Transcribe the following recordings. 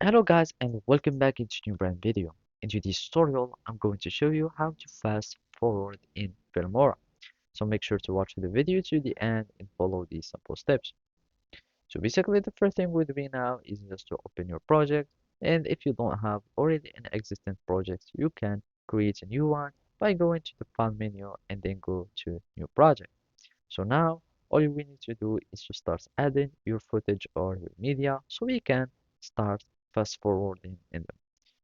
Hello guys and welcome back into new brand video. In today's tutorial, I'm going to show you how to fast forward in Filmora. So make sure to watch the video to the end and follow these simple steps. So basically the first thing we'll do now is just to open your project, and if you don't have already an existing project, you can create a new one by going to the file menu and then go to new project. So now all you will need to do is to start adding your footage or your media so we can start fast forwarding in them.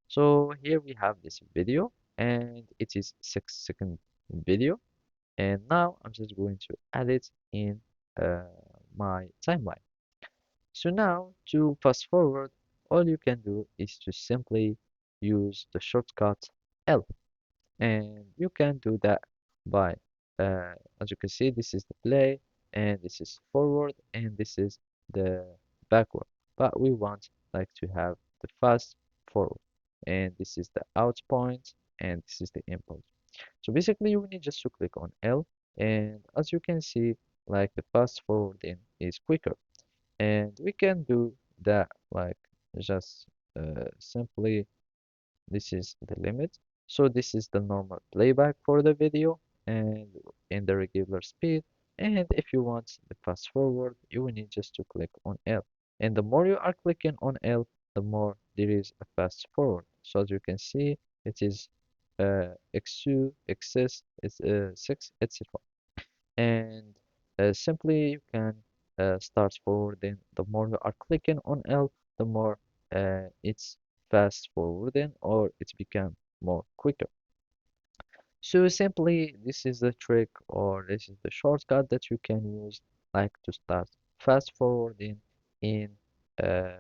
So here we have this video and it is 6 second video, and now I'm just going to add it in uh, my timeline. So now to fast forward, all you can do is to simply use the shortcut L, and you can do that by as you can see, this is the play and this is forward and this is the backward, but we want like to have the fast forward, and this is the out point and this is the in point. So basically you need just to click on L, and as you can see, like the fast forwarding is quicker, and we can do that like just simply, this is the limit. So this is the normal playback for the video and in the regular speed. And if you want the fast forward, you will need just to click on L. And the more you are clicking on L, the more there is a fast forward. So as you can see, it is X2, XS, it's 6, etc. And simply you can start forwarding. The more you are clicking on L, the more it's fast forwarding or it's become more quicker. So simply this is the trick or this is the shortcut that you can use like to start fast forwarding in the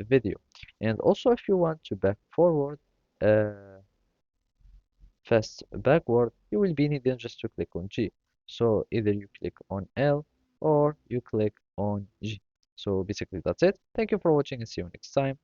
video. And also if you want to back forward, uh, fast backward, you will be needing just to click on G. So either you click on L or you click on G. So basically that's it. Thank you for watching and see you next time.